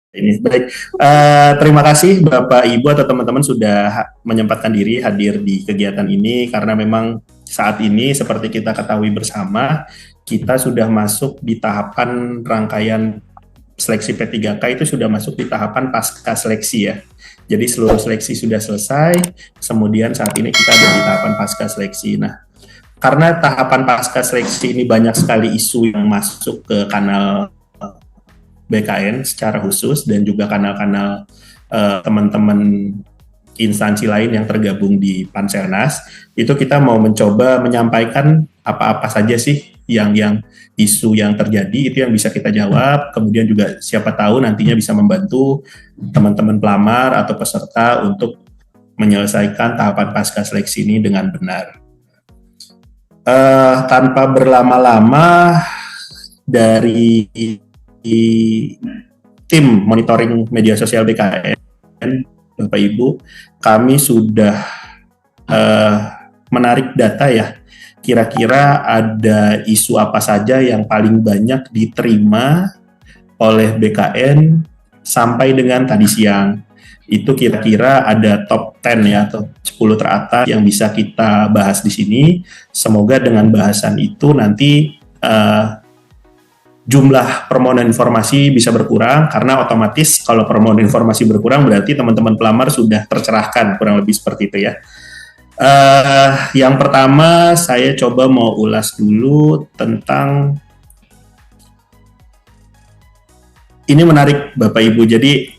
Ini baik. Terima kasih Bapak Ibu atau teman-teman sudah menyempatkan diri hadir di kegiatan ini karena memang saat ini seperti kita ketahui bersama kita sudah masuk di tahapan rangkaian seleksi P3K itu sudah masuk di tahapan pasca seleksi ya. Jadi seluruh seleksi sudah selesai, kemudian saat ini kita ada di tahapan pasca seleksi. Nah, karena tahapan pasca seleksi ini banyak sekali isu yang masuk ke kanal BKN secara khusus dan juga kanal-kanal teman-teman instansi lain yang tergabung di Panselnas, itu kita mau mencoba menyampaikan apa-apa saja sih yang isu yang terjadi itu yang bisa kita jawab, kemudian juga siapa tahu nantinya bisa membantu teman-teman pelamar atau peserta untuk menyelesaikan tahapan pasca seleksi ini dengan benar. Tanpa berlama-lama, dari tim monitoring media sosial BKN, Bapak Ibu, kami sudah menarik data ya. Kira-kira ada isu apa saja yang paling banyak diterima oleh BKN sampai dengan tadi siang. Itu kira-kira ada top 10 ya atau 10 teratas yang bisa kita bahas di sini. Semoga dengan bahasan itu nanti jumlah permohonan informasi bisa berkurang karena otomatis kalau permohonan informasi berkurang berarti teman-teman pelamar sudah tercerahkan, kurang lebih seperti itu ya. Yang pertama saya coba mau ulas dulu tentang ini menarik Bapak Ibu. Jadi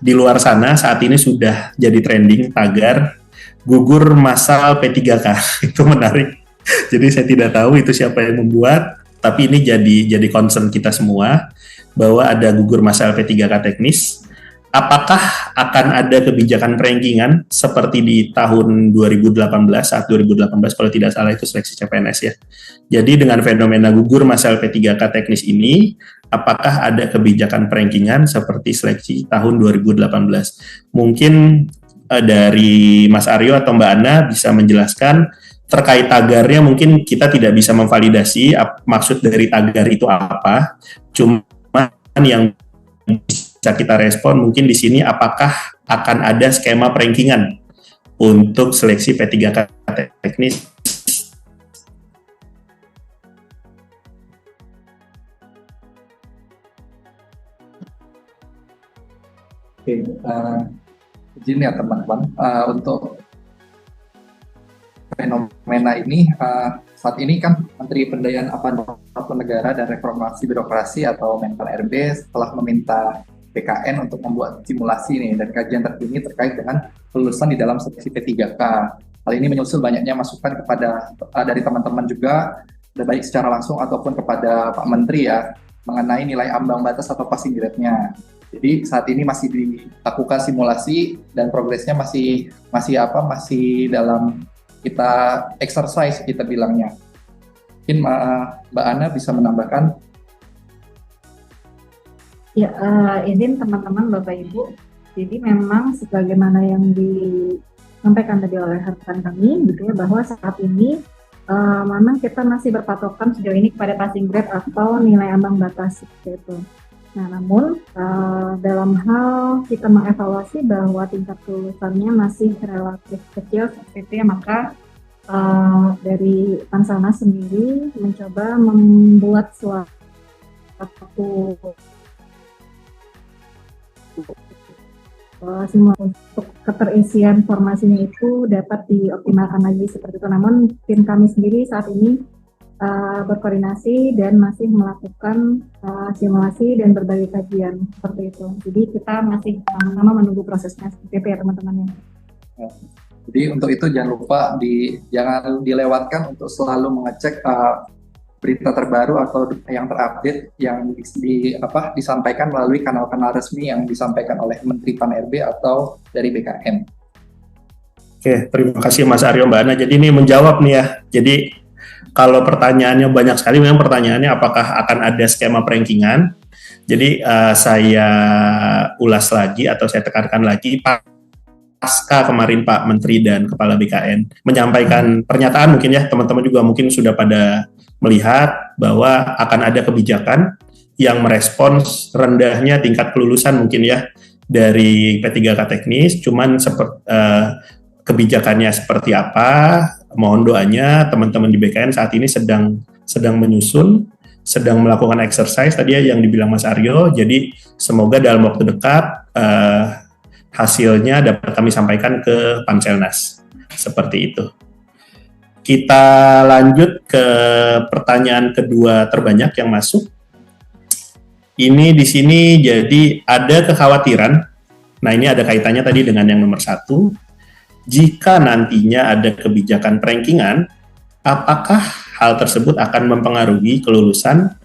di luar sana saat ini sudah jadi trending tagar gugur massal P3K. Itu menarik. Jadi saya tidak tahu itu siapa yang membuat. Tapi ini jadi concern kita semua bahwa ada gugur massal P3K teknis. Apakah akan ada kebijakan rankingan seperti di tahun 2018 saat 2018 kalau tidak salah itu seleksi CPNS ya. Jadi dengan fenomena gugur massal P3K teknis ini, apakah ada kebijakan rankingan seperti seleksi tahun 2018? Mungkin dari Mas Aryo atau Mbak Ana bisa menjelaskan terkait tagarnya. Mungkin kita tidak bisa memvalidasi maksud dari tagar itu apa, cuma yang bisa kita respon mungkin di sini apakah akan ada skema perankingan untuk seleksi P3K teknis. Oke, izin ya teman-teman, untuk fenomena ini saat ini kan Menteri Pendayaan Aparatur Negara dan Reformasi Birokrasi atau Menpan RB telah meminta BKN untuk membuat simulasi nih dan kajian terkini terkait dengan kelulusan di dalam seleksi P3K. Hal ini menyusul banyaknya masukan kepada dari teman-teman juga, baik secara langsung ataupun kepada Pak Menteri ya, mengenai nilai ambang batas atau passing grade-nya. Jadi saat ini masih dilakukan simulasi dan progresnya masih dalam kita exercise kita bilangnya. Mungkin Mbak Ana bisa menambahkan. Ya, izin teman-teman Bapak Ibu. Jadi memang sebagaimana yang disampaikan tadi oleh rekan kami, gitu ya, bahwa saat ini memang kita masih berpatokan sejauh ini kepada passing grade atau nilai ambang batas gitu. Nah, namun dalam hal kita mengevaluasi bahwa tingkat kelulusannya masih relatif kecil seperti itu ya, maka dari Panselnas sendiri mencoba membuat suatu simulasi untuk keterisian formasinya itu dapat dioptimalkan lagi seperti itu. Namun tim kami sendiri saat ini berkoordinasi dan masih melakukan simulasi dan berbagai kajian seperti itu. Jadi kita masih sama-sama menunggu prosesnya seperti itu ya teman-teman. Jadi untuk itu jangan lupa jangan dilewatkan untuk selalu mengecek berita terbaru atau yang terupdate yang disampaikan melalui kanal-kanal resmi yang disampaikan oleh Menteri Pan RB atau dari BKN. Oke, terima kasih Mas Aryo, Mbak Ana. Jadi ini menjawab nih ya. Jadi kalau pertanyaannya banyak sekali, memang pertanyaannya apakah akan ada skema perankingan. Jadi saya ulas lagi atau saya tekankan lagi, pasca kemarin Pak Menteri dan Kepala BKN menyampaikan pernyataan, mungkin ya teman-teman juga mungkin sudah pada melihat bahwa akan ada kebijakan yang merespons rendahnya tingkat kelulusan mungkin ya dari P3K teknis, cuman kebijakannya seperti apa, mohon doanya teman-teman di BKN saat ini sedang menyusun, sedang melakukan exercise tadi ya yang dibilang Mas Aryo, jadi semoga dalam waktu dekat hasilnya dapat kami sampaikan ke Panselnas, seperti itu. Kita lanjut ke pertanyaan kedua terbanyak yang masuk. Ini di sini jadi ada kekhawatiran. Nah ini ada kaitannya tadi dengan yang nomor 1. Jika nantinya ada kebijakan perankingan, apakah hal tersebut akan mempengaruhi kelulusan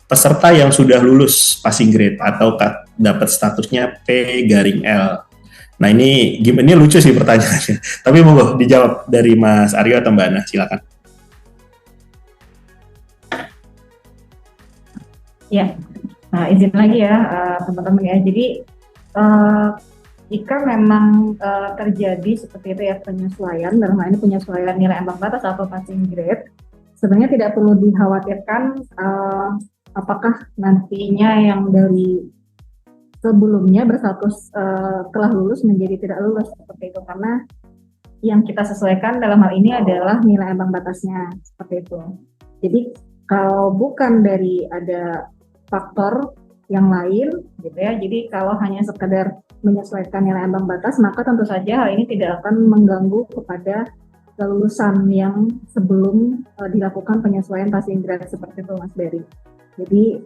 peserta yang sudah lulus passing grade atau dapat statusnya P-L? Nah ini lucu sih pertanyaannya. Tapi monggo dijawab dari Mas Aryo atau Mbak Ana, silakan. Ya, nah, izin lagi ya teman-teman ya. Jadi jika memang terjadi seperti itu ya penyesuaian, dalam hal ini penyesuaian nilai ambang batas atau passing grade, sebenarnya tidak perlu dikhawatirkan apakah nantinya yang dari sebelumnya berstatus telah lulus menjadi tidak lulus seperti itu, karena yang kita sesuaikan dalam hal ini adalah nilai ambang batasnya seperti itu. Jadi kalau bukan dari ada faktor yang lain gitu ya, jadi kalau hanya sekedar menyesuaikan nilai ambang batas, maka tentu saja hal ini tidak akan mengganggu kepada kelulusan yang sebelum dilakukan penyesuaian passing grade seperti itu Mas Berry. Jadi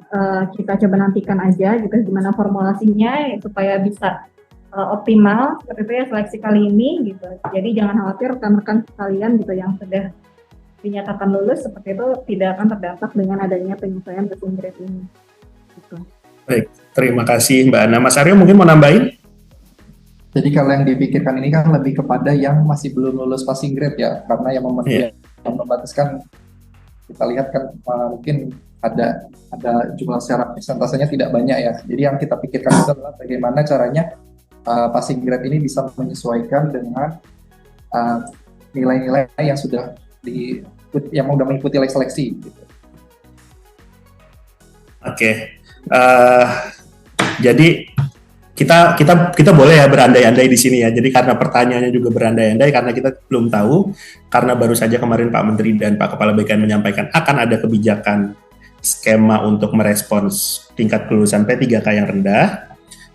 kita coba nantikan aja gitu gimana formulasinya supaya bisa optimal seperti itu ya seleksi kali ini gitu. Jadi jangan khawatir rekan-rekan sekalian gitu yang sudah dinyatakan lulus seperti itu tidak akan terdampak dengan adanya penyesuaian passing grade ini. Gitu. Baik, terima kasih Mbak Ana. Mas Aryo mungkin mau nambahin? Jadi kalau yang dipikirkan ini kan lebih kepada yang masih belum lulus passing grade ya, karena yang membataskan kita lihat kan mungkin ada jumlah secara persentasenya tidak banyak ya. Jadi yang kita pikirkan itu adalah bagaimana caranya passing grade ini bisa menyesuaikan dengan nilai-nilai yang sudah yang sudah mengikuti seleksi. Gitu. Oke. Jadi kita boleh ya berandai-andai di sini ya. Jadi karena pertanyaannya juga berandai-andai karena kita belum tahu, karena baru saja kemarin Pak Menteri dan Pak Kepala BKN menyampaikan akan ada kebijakan skema untuk merespons tingkat kelulusan P3K yang rendah.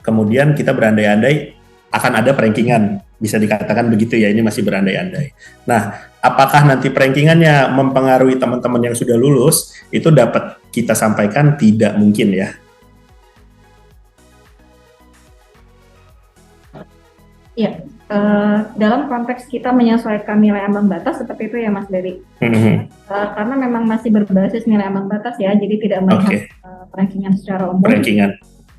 Kemudian kita berandai-andai akan ada perankingan, bisa dikatakan begitu ya, ini masih berandai-andai. Nah, apakah nanti perankingannya mempengaruhi teman-teman yang sudah lulus, itu dapat kita sampaikan tidak mungkin ya. Iya, dalam konteks kita menyesuaikan nilai ambang batas seperti itu ya Mas Berry. Karena memang masih berbasis nilai ambang batas ya, jadi tidak melihat perankingan secara umum. Perankingan.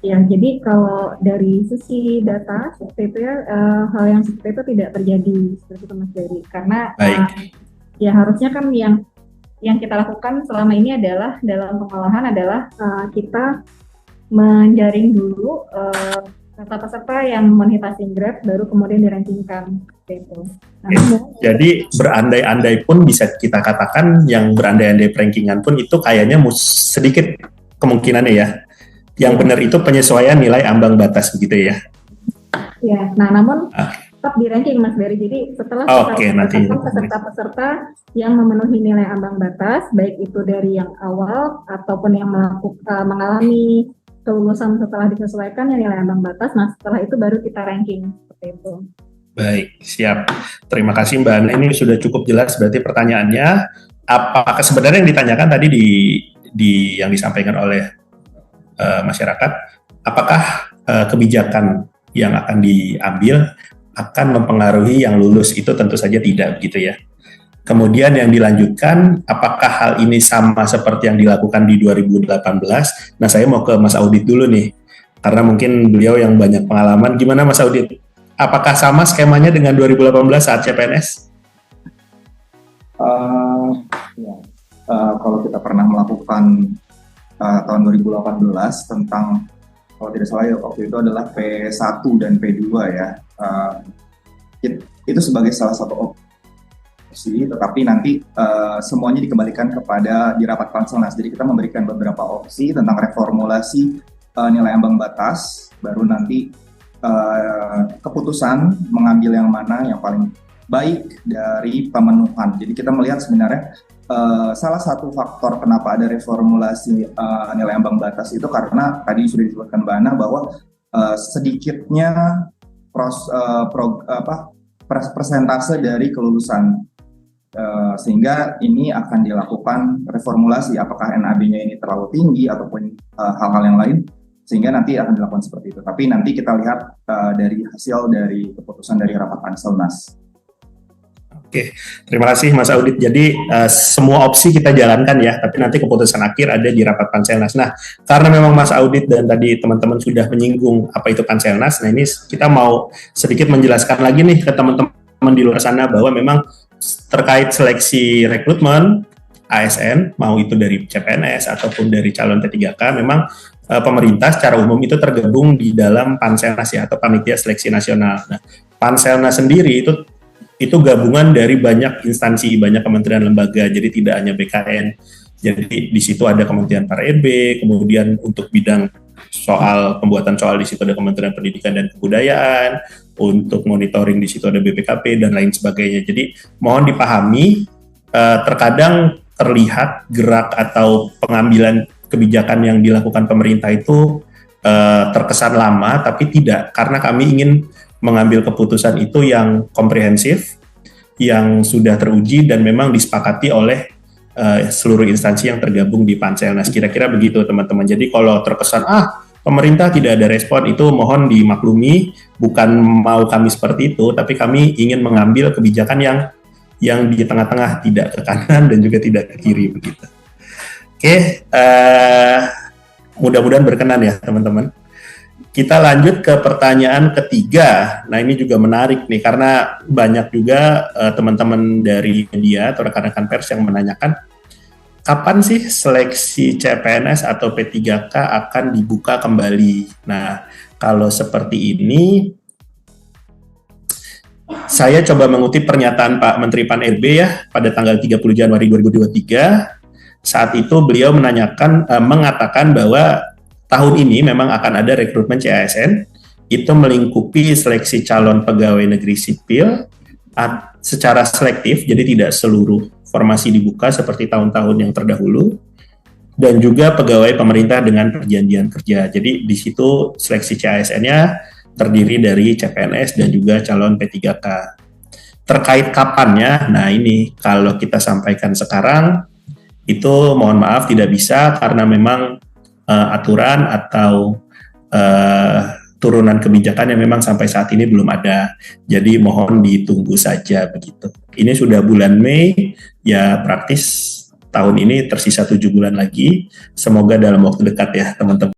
Ya, jadi kalau dari sisi data seperti itu ya, hal yang seperti itu tidak terjadi seperti itu Mas Berry. Karena ya harusnya kan yang kita lakukan selama ini adalah dalam pengolahan adalah kita menjaring dulu peserta-peserta yang memenuhi passing grade baru kemudian dirankingkan itu. Jadi berandai-andai pun bisa kita katakan yang berandai-andai rankingan pun itu kayaknya sedikit kemungkinannya ya. Yang benar itu penyesuaian nilai ambang batas begitu ya. Ya, nah namun tetap di ranking Mas Berry. Jadi setelah peserta-peserta yang memenuhi nilai ambang batas, baik itu dari yang awal ataupun yang mengalami kelulusan setelah disesuaikan ya nilai ambang batas, nah setelah itu baru kita ranking seperti itu. Baik, siap. Terima kasih Mbak Ana, ini sudah cukup jelas berarti pertanyaannya. Apakah sebenarnya yang ditanyakan tadi di yang disampaikan oleh masyarakat, apakah kebijakan yang akan diambil akan mempengaruhi yang lulus? Itu tentu saja tidak gitu ya. Kemudian yang dilanjutkan, apakah hal ini sama seperti yang dilakukan di 2018? Nah, saya mau ke Mas Audit dulu nih, karena mungkin beliau yang banyak pengalaman. Gimana Mas Audit? Apakah sama skemanya dengan 2018 saat CPNS? Kalau kita pernah melakukan tahun 2018 tentang, kalau tidak salah ya, waktu itu adalah P1 dan P2 ya. Itu sebagai salah satu opsi, tetapi nanti semuanya dikembalikan kepada di rapat Panselnas. Jadi kita memberikan beberapa opsi tentang reformulasi nilai ambang batas, baru nanti keputusan mengambil yang mana yang paling baik dari pemenuhan. Jadi kita melihat sebenarnya salah satu faktor kenapa ada reformulasi nilai ambang batas itu karena tadi sudah disebutkan Mbak Ana bahwa sedikitnya persentase dari kelulusan, sehingga ini akan dilakukan reformulasi apakah NAB-nya ini terlalu tinggi ataupun hal-hal yang lain, sehingga nanti akan dilakukan seperti itu. Tapi nanti kita lihat dari hasil dari keputusan dari rapat Panselnas. Oke, terima kasih Mas Audit. Jadi semua opsi kita jalankan ya, tapi nanti keputusan akhir ada di rapat Panselnas. Nah, karena memang Mas Audit dan tadi teman-teman sudah menyinggung apa itu Panselnas, nah ini kita mau sedikit menjelaskan lagi nih ke teman-teman di luar sana bahwa memang terkait seleksi rekrutmen ASN, mau itu dari CPNS ataupun dari calon P3K, memang pemerintah secara umum itu tergabung di dalam Panselnas ya, atau Panitia Seleksi Nasional. Nah, Panselnas sendiri itu gabungan dari banyak instansi, banyak kementerian lembaga, jadi tidak hanya BKN. Jadi di situ ada Kementerian Par-RB, kemudian untuk bidang soal pembuatan soal di situ ada Kementerian Pendidikan dan Kebudayaan, untuk monitoring di situ ada BPKP dan lain sebagainya. Jadi mohon dipahami, terkadang terlihat gerak atau pengambilan kebijakan yang dilakukan pemerintah itu terkesan lama, tapi tidak, karena kami ingin mengambil keputusan itu yang komprehensif, yang sudah teruji dan memang disepakati oleh seluruh instansi yang tergabung di Panselnas. Kira-kira begitu teman-teman. Jadi kalau terkesan pemerintah tidak ada respon, itu mohon dimaklumi, bukan mau kami seperti itu, tapi kami ingin mengambil kebijakan yang di tengah-tengah, tidak ke kanan dan juga tidak ke kiri begitu. Oke, mudah-mudahan berkenan ya teman-teman. Kita lanjut ke pertanyaan ketiga. Nah, ini juga menarik nih, karena banyak juga teman-teman dari media atau rekan-rekan pers yang menanyakan, kapan sih seleksi CPNS atau P3K akan dibuka kembali? Nah, kalau seperti ini, saya coba mengutip pernyataan Pak Menteri Pan-RB ya, pada tanggal 30 Januari 2023. Saat itu beliau mengatakan bahwa tahun ini memang akan ada rekrutmen CASN, itu melingkupi seleksi calon pegawai negeri sipil secara selektif, jadi tidak seluruh formasi dibuka seperti tahun-tahun yang terdahulu, dan juga pegawai pemerintah dengan perjanjian kerja. Jadi di situ seleksi CASN-nya terdiri dari CPNS dan juga calon P3K. Terkait kapannya, nah ini kalau kita sampaikan sekarang, itu mohon maaf tidak bisa, karena memang aturan atau turunan kebijakan yang memang sampai saat ini belum ada. Jadi mohon ditunggu saja begitu. Ini sudah bulan Mei, ya praktis tahun ini tersisa 7 bulan lagi. Semoga dalam waktu dekat ya teman-teman.